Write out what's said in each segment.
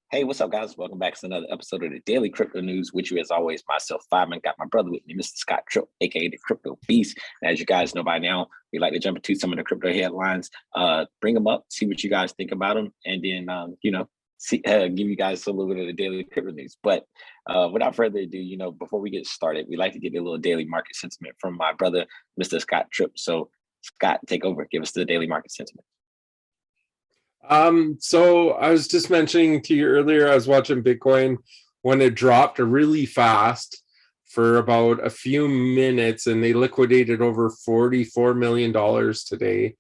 Hey, what's up, guys? Welcome back to another episode of the Daily Crypto News. With you, as always, myself, Fireman. Got my brother with me, Mr. Scott Tripp, aka the Crypto Beast. And as you guys know by now, we like to jump into some of the crypto headlines, bring them up, see what you guys think about them, and then give you guys a little bit of the daily crypto news. But without further ado, before we get started, we like to get a little daily market sentiment from my brother, Mr. Scott Tripp. So, Scott, take over. Give us the daily market sentiment. So I was just mentioning to you earlier, I was watching Bitcoin when it dropped really fast for about a few minutes, and they liquidated over $44 million today.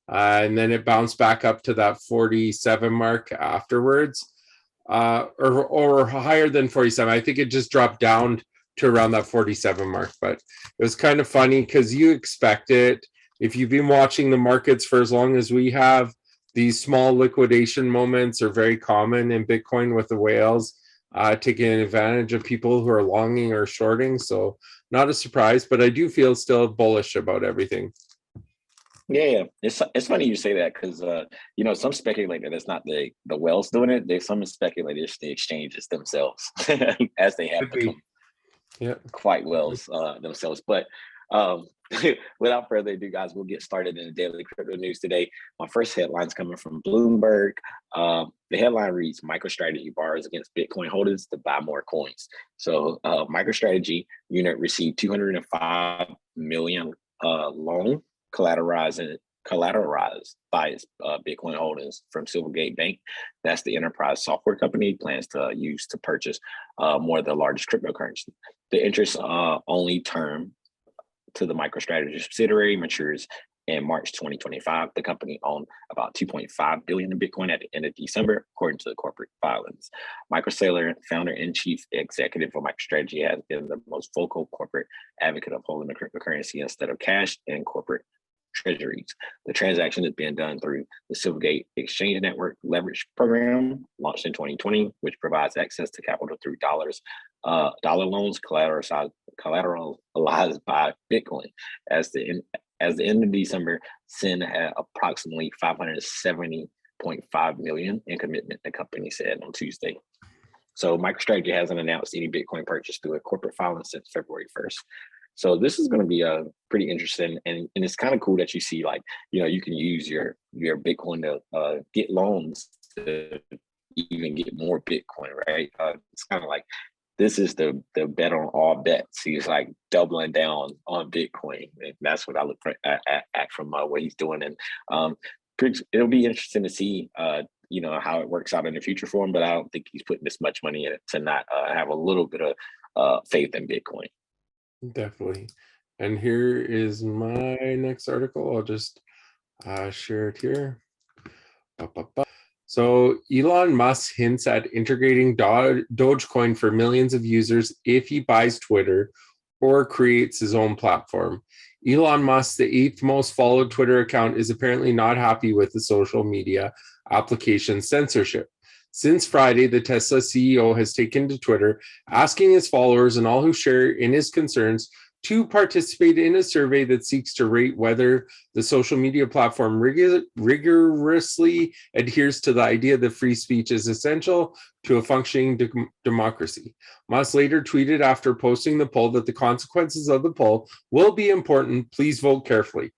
And then it bounced back up to that 47 mark afterwards, or higher than 47. I think it just dropped down to around that 47 mark, but it was kind of funny because you expect it. If you've been watching the markets for as long as we have, these small liquidation moments are very common in Bitcoin with the whales taking advantage of people who are longing or shorting. So not a surprise, but I do feel still bullish about everything. Yeah. It's funny you say that because some speculate that it's not the whales doing it. There's some speculators the exchanges themselves, as they have become quite whales themselves. But without further ado, guys, we'll get started in the daily crypto news today. My first headline is coming from Bloomberg. The headline reads: MicroStrategy borrows against Bitcoin holders to buy more coins. So MicroStrategy unit received $205 million loan collateralized by its Bitcoin holdings from Silvergate Bank. That's the enterprise software company plans to use to purchase more of the largest cryptocurrency. The interest only term to the MicroStrategy subsidiary matures in March 2025. The company owned about 2.5 billion in Bitcoin at the end of December, according to the corporate filings. Michael Saylor, founder and chief executive of MicroStrategy, has been the most vocal corporate advocate of holding the cryptocurrency instead of cash and corporate treasuries. The transaction is being done through the Silvergate Exchange Network Leverage Program, launched in 2020, which provides access to capital through dollar loans collateralized by Bitcoin. As the end of December, SIN had approximately 570.5 million in commitment, the company said on Tuesday. So MicroStrategy hasn't announced any Bitcoin purchase through a corporate filing since February 1st. So this is going to be pretty interesting, and it's kind of cool that you see, you can use your Bitcoin to get loans to even get more Bitcoin, right? It's kind of like this is the bet on all bets. He's like doubling down on Bitcoin, and that's what I look at from what he's doing. And it'll be interesting to see, how it works out in the future for him. But I don't think he's putting this much money in it to not have a little bit of faith in Bitcoin. Definitely. And here is my next article. I'll just share it here. So Elon Musk hints at integrating Dogecoin for millions of users if he buys Twitter or creates his own platform. Elon Musk, the 8th most followed Twitter account, is apparently not happy with the social media application censorship. Since Friday, the Tesla CEO has taken to Twitter, asking his followers and all who share in his concerns to participate in a survey that seeks to rate whether the social media platform rigorously adheres to the idea that free speech is essential to a functioning democracy. Musk later tweeted after posting the poll that the consequences of the poll will be important. Please vote carefully.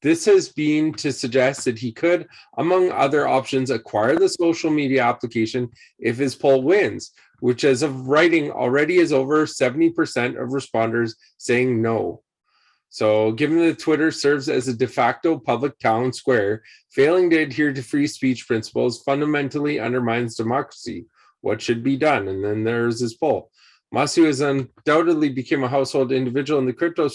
This has been to suggest that he could, among other options, acquire the social media application if his poll wins, which as of writing already is over 70% of responders saying no. So given that Twitter serves as a de facto public town square, failing to adhere to free speech principles fundamentally undermines democracy. What should be done? And then there's his poll. Musk has undoubtedly become a household individual in the crypto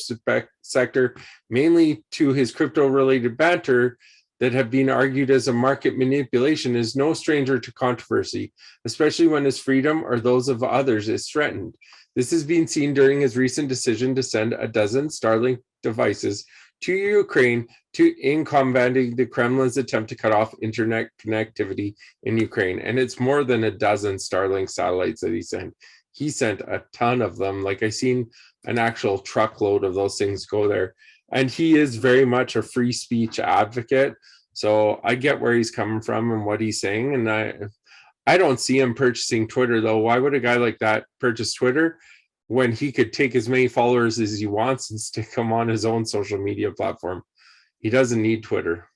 sector, mainly to his crypto-related banter that have been argued as a market manipulation, is no stranger to controversy, especially when his freedom or those of others is threatened. This has been seen during his recent decision to send a dozen Starlink devices to Ukraine in combating the Kremlin's attempt to cut off internet connectivity in Ukraine. And it's more than a dozen Starlink satellites that he sent. He sent a ton of them. Like, I seen an actual truckload of those things go there. And he is very much a free speech advocate. So I get where he's coming from and what he's saying. And I don't see him purchasing Twitter, though. Why would a guy like that purchase Twitter when he could take as many followers as he wants and stick them on his own social media platform? He doesn't need Twitter.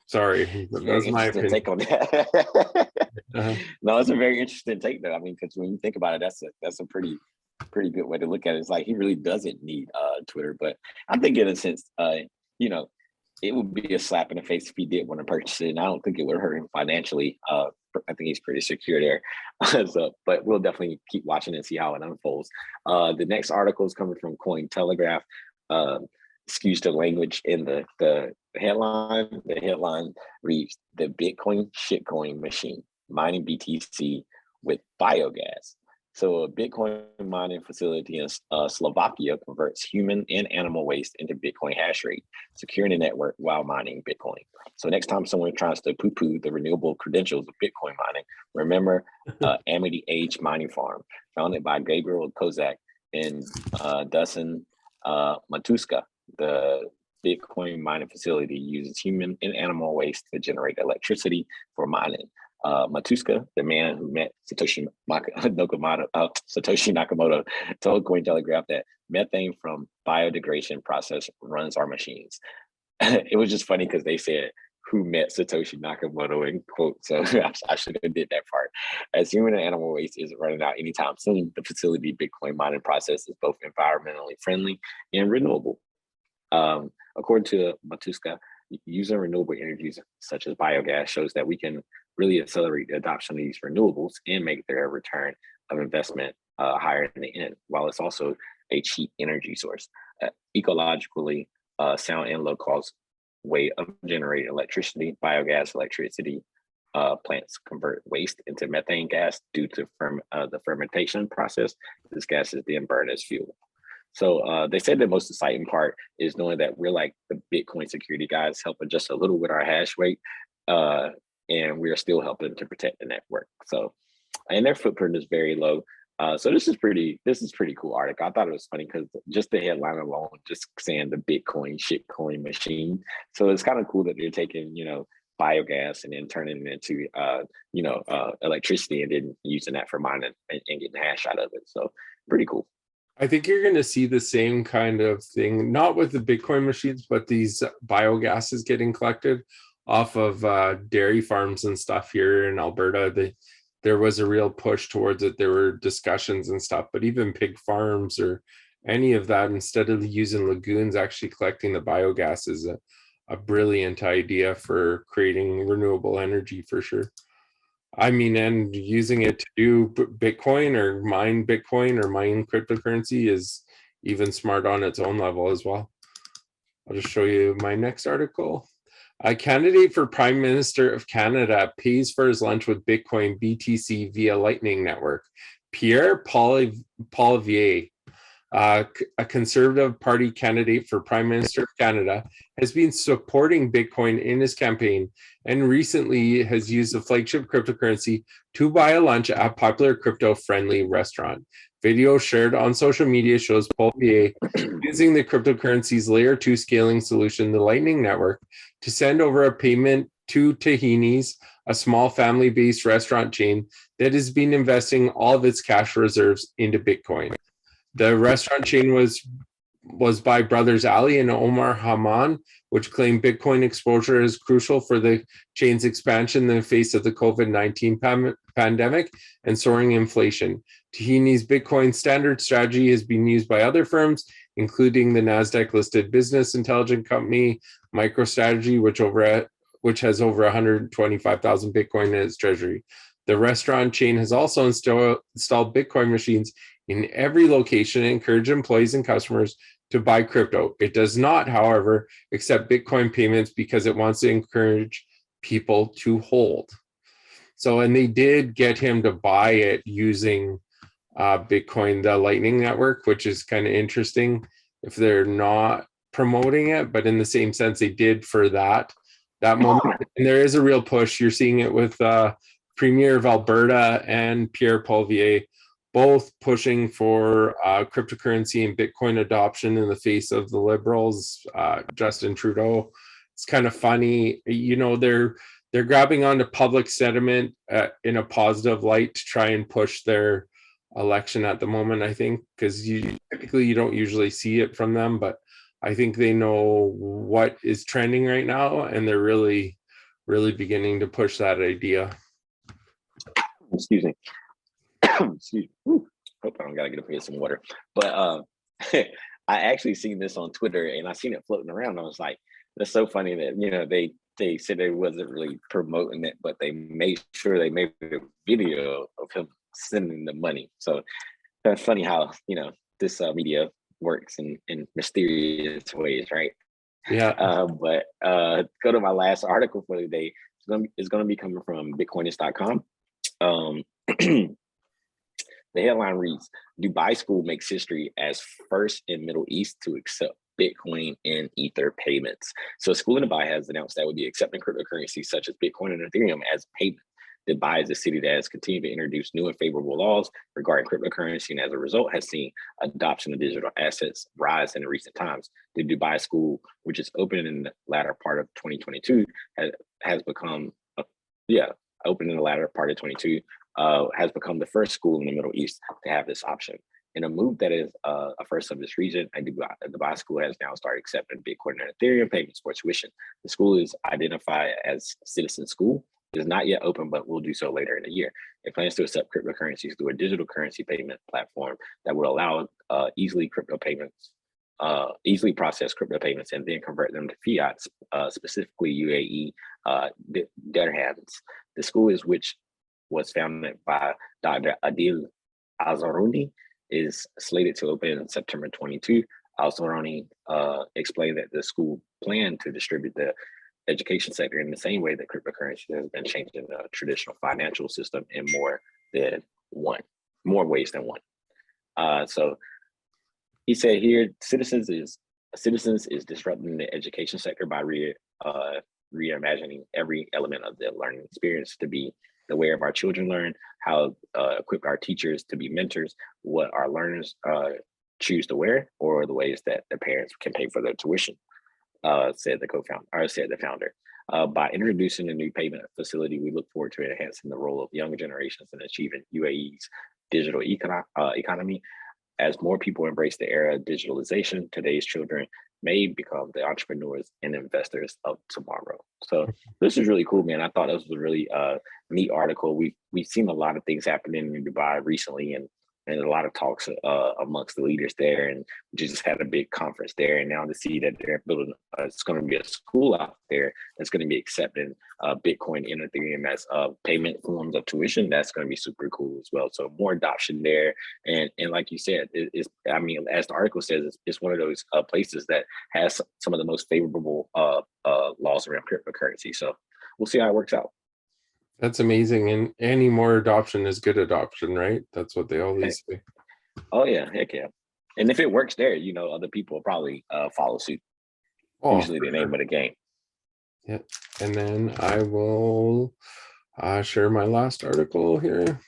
Sorry, that's my opinion. Take on that. No, it's a very interesting take, though. I mean, because when you think about it, that's a pretty good way to look at it. It's like he really doesn't need Twitter, but I think in a sense, you know, it would be a slap in the face if he did want to purchase it, and I don't think it would hurt him financially. I think he's pretty secure there. So, but we'll definitely keep watching and see how it unfolds. The next article is coming from Cointelegraph. Excuse the language in the headline. The headline reads: "The Bitcoin shitcoin machine mining BTC with biogas." So a Bitcoin mining facility in Slovakia converts human and animal waste into Bitcoin hash rate, securing the network while mining Bitcoin. So next time someone tries to poo-poo the renewable credentials of Bitcoin mining, remember Amity Age Mining Farm, founded by Gabriel Kozak in Dusan, Matuska. The Bitcoin mining facility uses human and animal waste to generate electricity for mining. Matuska, the man who met Satoshi Nakamoto, told Cointelegraph that methane from biodegradation process runs our machines. It was just funny because they said who met Satoshi Nakamoto in quote, so I should have did that part. As human and animal waste isn't running out anytime soon, the facility Bitcoin mining process is both environmentally friendly and renewable. According to Matuska, using renewable energies such as biogas shows that we can really accelerate the adoption of these renewables and make their return of investment higher in the end, while it's also a cheap energy source. Ecologically sound and low cost way of generating electricity. Biogas electricity plants convert waste into methane gas due to the fermentation process. This gas is then burned as fuel. So they said the most exciting part is knowing that we're like the Bitcoin security guys, helping just a little with our hash rate, and we are still helping to protect the network. So, and their footprint is very low. So this is pretty cool article. I thought it was funny because just the headline alone, just saying the Bitcoin shitcoin machine. So it's kind of cool that they're taking, biogas and then turning it into, electricity and then using that for mining and getting hash out of it. So pretty cool. I think you're going to see the same kind of thing, not with the Bitcoin machines, but these biogases getting collected off of dairy farms and stuff here in Alberta. There was a real push towards it. There were discussions and stuff, but even pig farms or any of that, instead of using lagoons, actually collecting the biogas is a brilliant idea for creating renewable energy for sure. I mean, and using it to do Bitcoin or mine cryptocurrency is even smart on its own level as well. I'll just show you my next article. A candidate for Prime Minister of Canada pays for his lunch with Bitcoin BTC via Lightning Network. Pierre Poilievre, a Conservative Party candidate for Prime Minister of Canada, has been supporting Bitcoin in his campaign and recently has used the flagship cryptocurrency to buy a lunch at a popular crypto-friendly restaurant. Video shared on social media shows Poilievre using the cryptocurrency's layer 2 scaling solution, the Lightning Network, to send over a payment to Tahini's, a small family-based restaurant chain that has been investing all of its cash reserves into Bitcoin. The restaurant chain was by brothers Ali and Omar Haman, which claimed Bitcoin exposure is crucial for the chain's expansion in the face of the COVID-19 pandemic and soaring inflation. Tahini's Bitcoin standard strategy has been used by other firms, including the NASDAQ-listed business intelligence company MicroStrategy, which has over 125,000 Bitcoin in its treasury. The restaurant chain has also installed Bitcoin machines in every location and encourage employees and customers to buy crypto. It does not, however, accept Bitcoin payments because it wants to encourage people to hold. So, and they did get him to buy it using Bitcoin, the Lightning Network, which is kind of interesting if they're not promoting it, but in the same sense, they did for that moment. And there is a real push. You're seeing it with Premier of Alberta and Pierre Poilievre, both pushing for cryptocurrency and Bitcoin adoption in the face of the Liberals, Justin Trudeau. It's kind of funny, they're grabbing onto public sentiment in a positive light to try and push their election at the moment, I think, because typically you don't usually see it from them, but I think they know what is trending right now, and they're really beginning to push that idea. Excuse me. Excuse me. Woo. Hope I don't gotta get up here some water. But I actually seen this on Twitter, and I seen it floating around. I was like, that's so funny that they said they wasn't really promoting it, but they made sure they made a video of him sending the money. So that's funny how this media works in mysterious ways, right? Yeah. But go to my last article for the day. It's going to be coming from BigONE.com. The headline reads: Dubai school makes history as first in Middle East to accept Bitcoin and Ether payments. So a school in Dubai has announced that it will be accepting cryptocurrencies such as Bitcoin and Ethereum as payment. Dubai is a city that has continued to introduce new and favorable laws regarding cryptocurrency, and as a result has seen adoption of digital assets rise in recent times. The Dubai school, which is opened in the latter part of 2022, has become has become the first school in the Middle East to have this option. In a move that is a first of this region, the Dubai school has now started accepting Bitcoin and Ethereum payments for tuition. The school is identified as Citizen School. It is not yet open, but will do so later in the year. It plans to accept cryptocurrencies through a digital currency payment platform that will allow easily process crypto payments and then convert them to fiat, specifically UAE dirhams. The school which was founded by Dr. Adil Azaruni, is slated to open in September 22. Azaruni explained that the school planned to distribute the education sector in the same way that cryptocurrency has been changing the traditional financial system in more ways than one. So he said here, Citizens is disrupting the education sector by reimagining every element of the learning experience to be the way of our children learn, how equip our teachers to be mentors, what our learners choose to wear, or the ways that their parents can pay for their tuition, said the founder. By introducing a new payment facility, we look forward to enhancing the role of younger generations in achieving UAE's digital economy. As more people embrace the era of digitalization, today's children may become the entrepreneurs and investors of tomorrow. So this is really cool, man. I thought this was a really neat article. We've seen a lot of things happening in Dubai recently, and a lot of talks amongst the leaders there, and we just had a big conference there. And now to see that they're building, it's going to be a school out there that's going to be accepting Bitcoin and Ethereum as payment forms of tuition, that's going to be super cool as well. So more adoption there, and like you said, as the article says, it's one of those places that has some of the most favorable laws around cryptocurrency. So we'll see how it works out. That's amazing. And any more adoption is good adoption, right? That's what they always say. Oh yeah, heck yeah. And if it works there, other people will probably follow suit. Usually the name of the game. Yeah. And then I will share my last article here.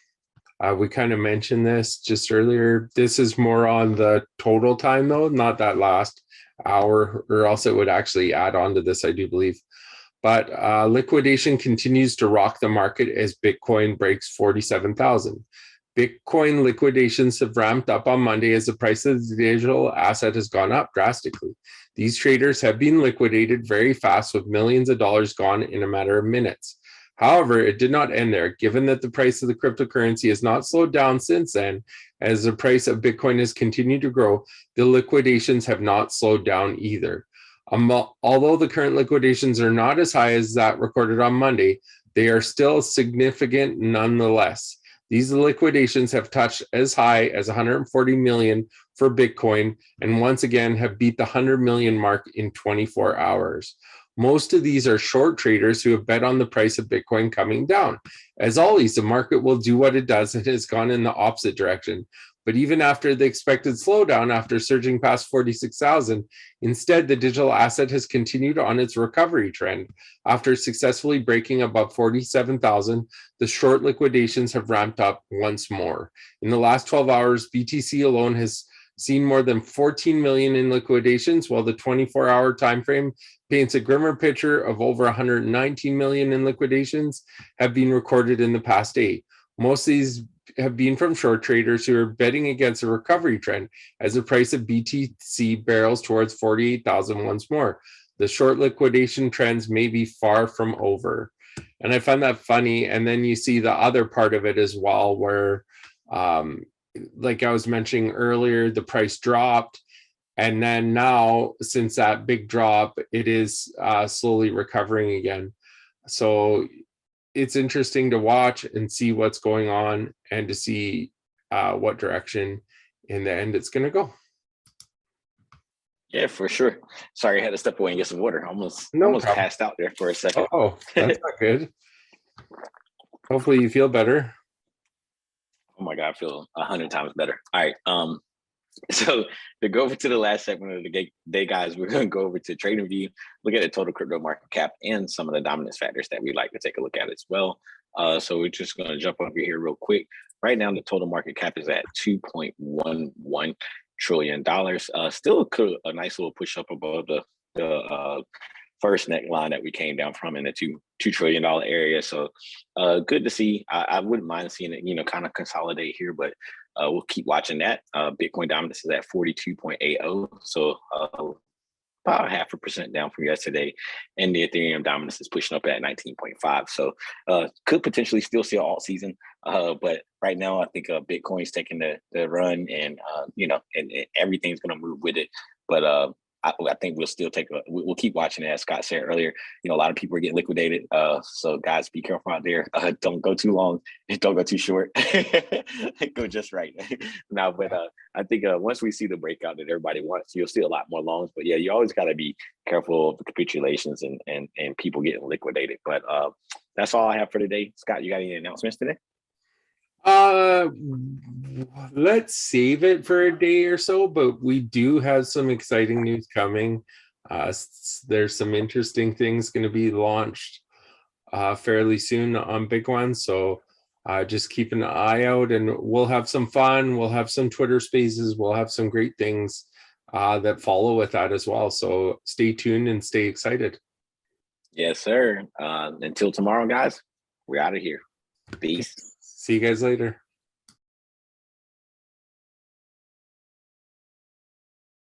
We kind of mentioned this just earlier. This is more on the total time though, not that last hour, or else it would actually add on to this, I do believe. But liquidation continues to rock the market as Bitcoin breaks 47,000. Bitcoin liquidations have ramped up on Monday as the price of the digital asset has gone up drastically. These traders have been liquidated very fast, with millions of dollars gone in a matter of minutes. However, it did not end there, given that the price of the cryptocurrency has not slowed down since then. As the price of Bitcoin has continued to grow, the liquidations have not slowed down either. Although the current liquidations are not as high as that recorded on Monday, they are still significant nonetheless. These liquidations have touched as high as 140 million for Bitcoin, and once again have beat the 100 million mark in 24 hours. Most of these are short traders who have bet on the price of Bitcoin coming down. As always, the market will do what it does and has gone in the opposite direction. But even after the expected slowdown, after surging past 46,000, instead, the digital asset has continued on its recovery trend. After successfully breaking above 47,000, the short liquidations have ramped up once more. In the last 12 hours, BTC alone has seen more than 14 million in liquidations, while the 24-hour time frame paints a grimmer picture of over 119 million in liquidations have been recorded in the past 8. Most of these have been from short traders who are betting against a recovery trend as the price of BTC barrels towards 48,000 once more. The short liquidation trends may be far from over. And I find that funny. And then you see the other part of it as well, where like I was mentioning earlier, the price dropped. And then now, since that big drop, it is slowly recovering again. So it's interesting to watch and see what's going on and to see what direction in the end it's going to go. Yeah, for sure. Sorry, I had to step away and get some water. Almost passed out there for a second. Oh, that's not good. Hopefully you feel better. Oh my God, I feel 100 times better. All right. So to go over to the last segment of the day, guys, we're going to go over to Trading View, look at the total crypto market cap and some of the dominance factors that we like to take a look at as well. So we're just going to jump over here real quick. Right now, the total market cap is at $2.11 trillion. Still a nice little push up above the first neckline that we came down from in the $2 trillion area. So good to see. I wouldn't mind seeing it, kind of consolidate here, but we'll keep watching that. Bitcoin dominance is at 42.80. So about 0.5% down from yesterday. And the Ethereum dominance is pushing up at 19.5. So could potentially still see an alt season. But right now, I think Bitcoin's taking the run and, and everything's going to move with it. But I think we'll still we'll keep watching it. As Scott said earlier, a lot of people are getting liquidated. So guys, be careful out there. Don't go too long. Don't go too short. Go just right. Now, but I think once we see the breakout that everybody wants, you'll see a lot more longs. But yeah, you always got to be careful of the capitulations and people getting liquidated. But that's all I have for today. Scott, you got any announcements today? Let's save it for a day or so, but we do have some exciting news coming. There's some interesting things going to be launched fairly soon on BigONE, so just keep an eye out, and we'll have some fun. We'll have some Twitter spaces. We'll have some great things that follow with that as well. So stay tuned and stay excited. Yes, sir. Until tomorrow, guys, we're out of here. Peace. See you guys later.